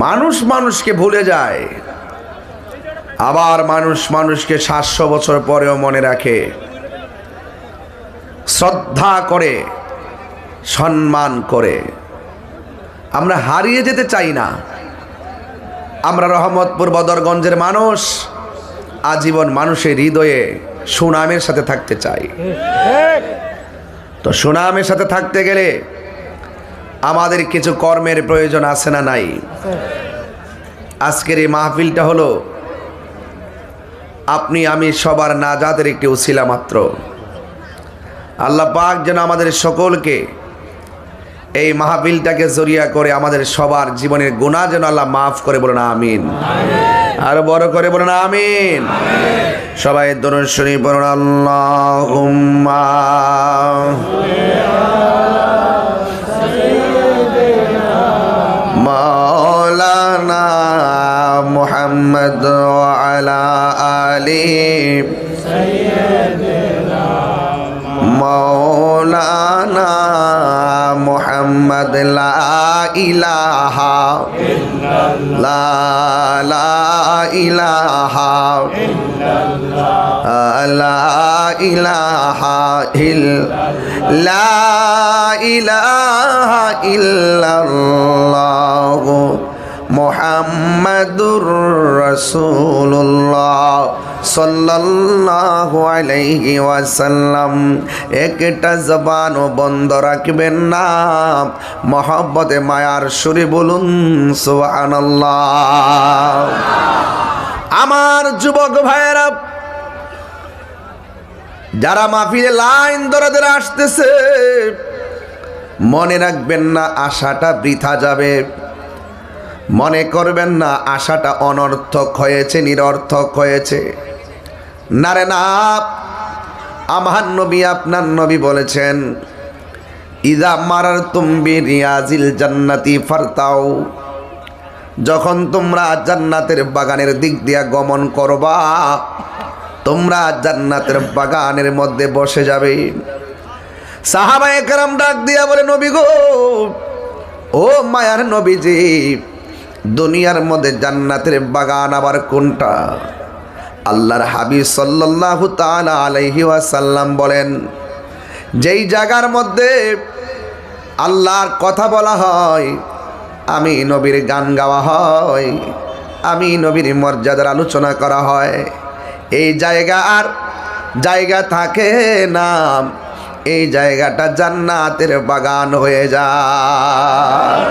মানুষ মানুষকে ভুলে যায়, আবার মানুষ মানুষকে 700 বছর পরেও মনে রাখে, শ্রদ্ধা করে, সম্মান করে। আমরা হারিয়ে যেতে চাই না। আমরা রহমতপুর বদরগঞ্জের মানুষ, আজীবন মানুষের হৃদয়ে সুনামের সাথে থাকতে চাই। তো সুনামের সাথে থাকতে গেলে আমাদের কিছু কর্মের প্রয়োজন আছে না নাই? আজকের এই মাহফিলটা হলো আপনি আমি সবার নাজাতের একটি উসিলা মাত্র। আল্লাহ পাক যেন আমাদের সকলকে এই মাহফিলটাকে জরিয়া করে আমাদের সবার জীবনের গুনাহ যেন আল্লাহ মাফ করে, বলেন আমিন। আর বড় করে বলেন আমিন। সবাই দরুদ শরীফ পড়ুন। আল্লাহুম্মা মাওলানা মুহাম্মদ ওয়া আলা আলি মাওলানা মুহাম্মদ লা ইলাহা ইল্লাল্লাহ লা ইলাহা ইল্লাল্লাহ লা ইলাহা ইল্লাল্লাহ মুহাম্মাদুর রাসূলুল্লাহ সাল্লাল্লাহু আলাইহি ওয়াসাল্লাম। একটা জবানও বন্ধ রাখবেন না, মহব্বতে মায়ার সুরে বলুন সুবহানাল্লাহ। আমার যুবক ভাইয়েরা, যারা মাহফিলে লাইন ধরে ধরে আসতেছে, মনে রাখবেন না আশাটা বৃথা যাবে। মনে করবেন না আশাটা অনর্থক হয়েছে, নিরর্থক হয়েছে। না রে না, আমার নবী আপনার নবী বলেছেন, ইযা মারারতুম বিরিয়াজিল জান্নাতি ফারতাও, যখন তোমরা জান্নাতের বাগানের দিক দিয়া গমন করবা, তোমরা জান্নাতের বাগানের মধ্যে বসে যাবে। সাহাবায়ে কেরাম ডাক দিয়া বলে, নবী গো, ও মায়ার নবীজি, দুনিয়ার মধ্যে জান্নাতের বাগান আবার কোনটা? আল্লাহর হাবিব সাল্লাল্লাহু তাআলা আলাইহি ওয়াসাল্লাম বলেন, যেই জায়গার মধ্যে আল্লাহর কথা বলা হয়, আমি নবীর গান গাওয়া হয়, আমি নবীর মর্যাদার আলোচনা করা হয়, এই জায়গা থাকে না, এই জায়গাটা জান্নাতের বাগান হয়ে যায়।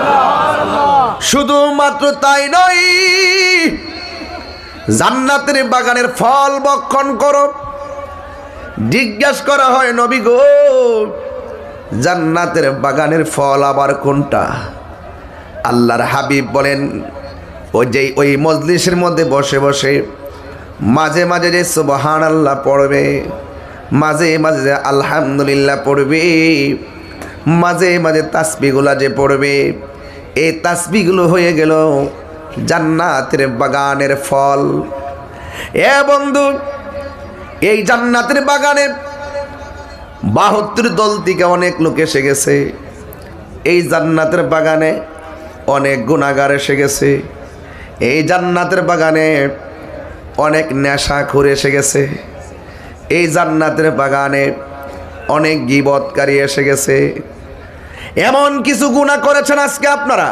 শুধুমাত্র তাই নয়, জান্নাতের বাগানের ফল ভক্ষণ করো। জিজ্ঞাসা করা হয়, নবী গো, জান্নাতের বাগানের ফল আবার কোনটা? আল্লাহর হাবিব বলেন, ওই মজলিসের মধ্যে বসে বসে মাঝে মাঝে যে সুবহানাল্লাহ পড়বে, মাঝে মাঝে যে আলহামদুলিল্লাহ পড়বে, মাঝে মাঝে তাসবিহগুলা যে পড়বে, এই তাসবিহগুলো হয়ে গেল জান্নাতের বাগানের ফল। এ বন্ধু, এই জান্নাতের বাগানে 72 দল থেকে অনেক লোক এসে গেছে। এই জান্নাতের বাগানে অনেক গুনাহগার এসে গেছে। এই জান্নাতের বাগানে অনেক নেশাখোর এসে গেছে। এই জান্নাতের বাগানে অনেক গীবতকারী এসে গেছে। এমন কিছু গুনাহ করেছেন আজকে আপনারা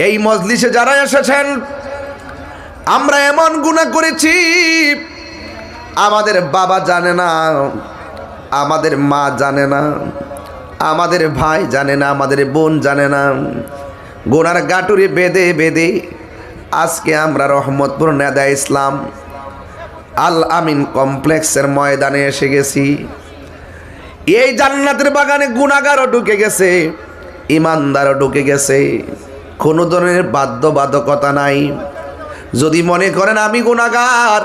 এই মজলিসে যারা এসেছেন, আমরা এমন গুনাহ করেছি আমাদের বাবা জানে না, আমাদের মা জানে না, আমাদের ভাই জানে না, আমাদের বোন জানে না। গুনার গাটুরি বেঁধে বেঁধে আজকে আমরা রহমতপুর নেদা ইসলাম আল আমিন কমপ্লেক্সের ময়দানে এসে গেছি। এই জান্নাতের বাগানে গুনাহগারও ঢুকে গেছে, ইমানদারও ঢুকে গেছে। কোনো ধরনের বাধ্যবাধকতা নাই। যদি মনে করেন আমি গুনাহগার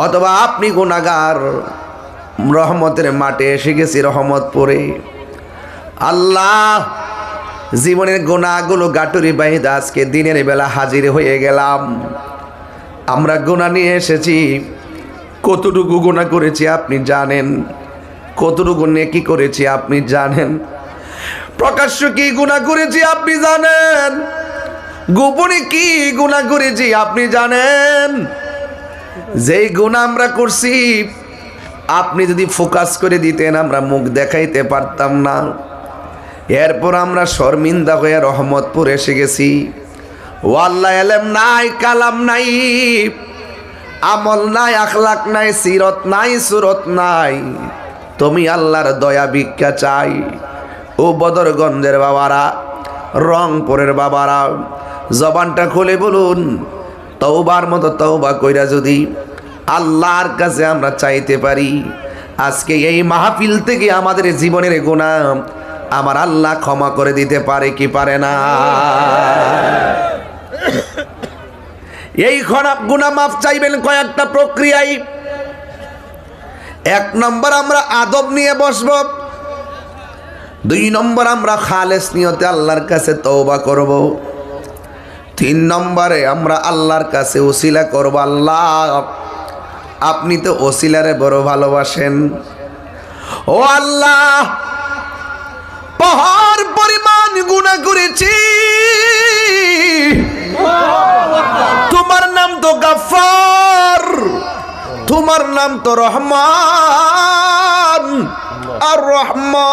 অথবা আপনি গুনাহগার, রহমতের মাঠে এসে গেছি রহমতপুরে। আল্লাহ জীবনের গুনাহগুলো গাটুরি বাইদা আজকে দিনের বেলা হাজির হয়ে গেলাম। আমরা গুনাহ নিয়ে এসেছি। কতটুকু গুনাহ করেছি আপনি জানেন, কতটুকু নেকি করেছি আপনি জানেন, প্রকাশ্য কি গুনাহ করেছি আপনি জানেন। গোপনে কি গুনাহ করেছি আপনি জানেন? যেই গুনাহ আমরা করছি আপনি যদি ফোকাস করে দিতেন আমরা মুখ দেখাইতে পারতাম না। এরপর আমরা শর্মিন্দা হয়ে রহমতপুর এসে গেছি। ও আল্লাহ, এলেম নাই, কালাম নাই, আমল নাই, আখলাক নাই, সিরত নাই, সুরত নাই। তুমি আল্লাহর দয়া ভিক্ষা চাই। ও বদরগঞ্জের বাবারা, রংপুরের বাবারা, জবানটা খুলে বলুন, তওবার মতো তওবা কইরা যদি আল্লাহর কাছে আমরা চাইতে পারি, আজকে এই মাহফিল থেকে আমাদের জীবনের গুনাহ আমার আল্লাহ ক্ষমা করে দিতে পারে কি পারে না? এই গুনাহ মাফ চাইবেন কয়েকটা প্রক্রিয়ায়। 1 নম্বর আমরা আদব নিয়ে বসব। 2 নম্বর আমরা খালেস নিয়তে আল্লাহর কাছে তওবা করব। 3 নম্বরে আমরা আল্লাহর কাছে ওসিলা করব, আল্লাহ আপনি তো ওসিলারে বড় ভালোবাসেন। ও আল্লাহ, পাহাড় পরিমাণ গুনাহ করেছি, তোমার নাম তো গফফার, তোমার নাম তো রহমান আর রহমান।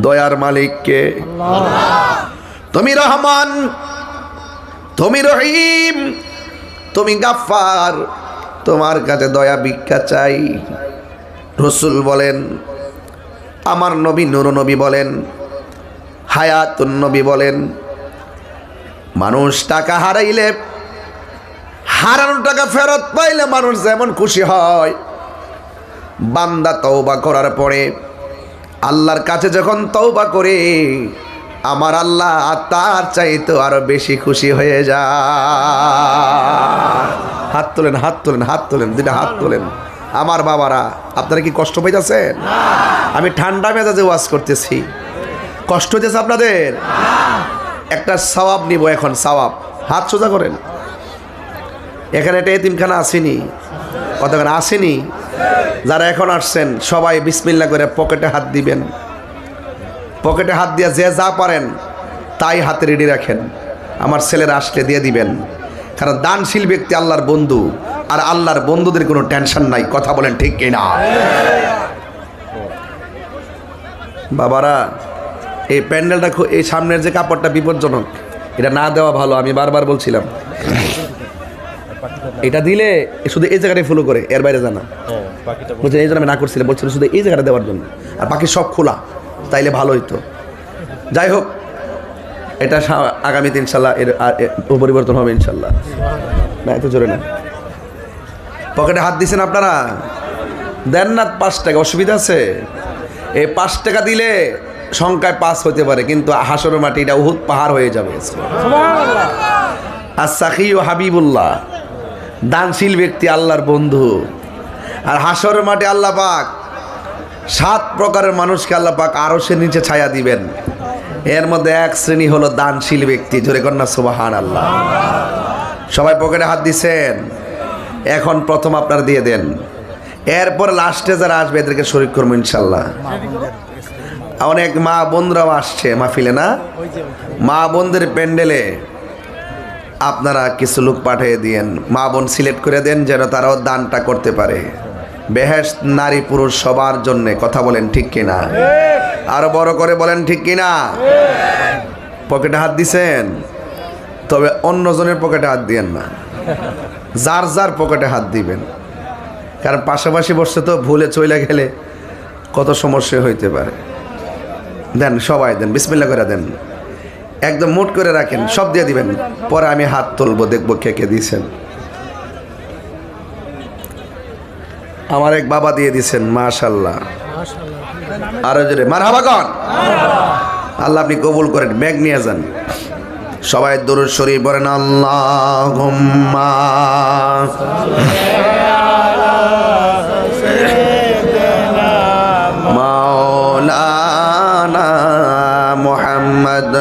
দয়ার মালিক কে? তুমি রহমান, তুমি রহিম, তুমি গফফার, তোমার কাছে দয়া ভিক্ষা চাই। রসুল বলেন, আমার নবী নূর নবী বলেন, হায়াতুন নবী বলেন, মানুষ টাকা হারাইলে, হারানো টাকা ফেরত পাইলে মানুষ যেমন খুশি হয়, বান্দা তওবা করার পরে আল্লাহর কাছে যখন তওবা করে আমার আল্লাহ তার চাইতে আরো বেশি খুশি হয়ে যায়। হাত তোলেন, হাত তোলেন, হাত তোলেন, 2টা হাত তোলেন। আমার বাবারা, আপনারা কি কষ্ট পাইতেছেন? আমি ঠান্ডা মেজাজে ওয়াজ করতেছি, কষ্ট হইতেছে আপনাদের? একটা সওয়াব নিব এখন, সওয়াব। হাত সোজা করেন। এখানে একটা এতিমখানা আসেনি, কতক্ষণ আসেনি? যারা এখন আসছেন সবাই বিসমিল্লাহ করে পকেটে হাত দিবেন। পকেটে হাত দিয়ে যে যা পারেন তাই হাতে রেডি রাখেন। আমার ছেলেরা আসলে দিয়ে দিবেন, কারণ দানশীল ব্যক্তি আল্লাহর বন্ধু, আর আল্লাহর বন্ধুদের কোনো টেনশন নাই। কথা বলেন ঠিক কিনা? বাবারা, এই প্যান্ডেলটা, এই সামনের যে কাপড়টা বিপজ্জনক, এটা না দেওয়া ভালো। আমি বারবার বলছিলাম, এটা দিলে শুধু এই জায়গাটাই ফলো করে, এর বাইরে জানা বলছেন। এই জন্য আমি না করছিলাম, বলছিল শুধু এই জায়গাটা দেওয়ার জন্য, আর বাকি সব খোলা, তাইলে ভালো হইতো। যাই হোক, এটা আগামীতে ইনশাল্লাহ এর পরিবর্তন হবে ইনশাল্লাহ। না, এত জোরে না। পকেটে হাত দিয়েছেন আপনারা, দেন না 5 টাকা, অসুবিধা আছে? এই 5 টাকা দিলে সংখ্যায় 5 হতে পারে, কিন্তু হাসরের মাটি এটা উহুদ পাহাড় হয়ে যাবে। as-sakhi ও হাবিবুল্লাহ, দানশীল ব্যক্তি আল্লাহর বন্ধু। আর হাসরের মাঠে আল্লাহ পাক 7 প্রকারের মানুষকে আল্লাহ পাক আরশের নিচে ছায়া দিবেন। এর মধ্যে এক শ্রেণী হলো দানশীল ব্যক্তি। জোরে কন্যা সুবহানাল্লাহ। সবাই পকেটে হাত দিছেন, এখন প্রথম আপনারা দিয়ে দেন। এরপর লাস্টে যারা আসবে এদেরকে শরীক করবো ইনশাল্লাহ। অনেক মা বোনরাও আসছে মাহফিলে, না? মা বোনদের প্যান্ডেলে আপনারা কিছু লোক পাঠিয়ে দিয়েন, মা বোন সিলেক্ট করে দেন যেন তারাও দানটা করতে পারে। বেহেশত নারী পুরুষ সবার জন্য। কথা বলেন ঠিক কিনা? আরো বড় করে বলেন ঠিক কিনা? পকেটে হাত দিছেন, তবে অন্যজনের পকেটে হাত দিয়েন না, যার যার পকেটে হাত দিবেন। কারণ পাশাপাশি বসে তো ভুলে চলে গেলে কত সমস্যা হইতে পারে। দেন, সবাই দেন, বিসমিল্লাহ করে দেন, একদম মুট করে রাখেন, সব দিয়ে দিবেন। পরে আমি হাত তুলবো, দেখবো কে কে দিয়েছেন। আমার এক বাবা দিয়ে দিয়েছেন, মাশাআল্লাহ। আরো জোরে মারহাবা কন। আল্লাহ আপনি কবুল করেন। ব্যাগ নিয়ে যান। সবাই দরুদ শরীফ পড়েন। আল্লাহুম্মা মাওলানা মুহাম্মদ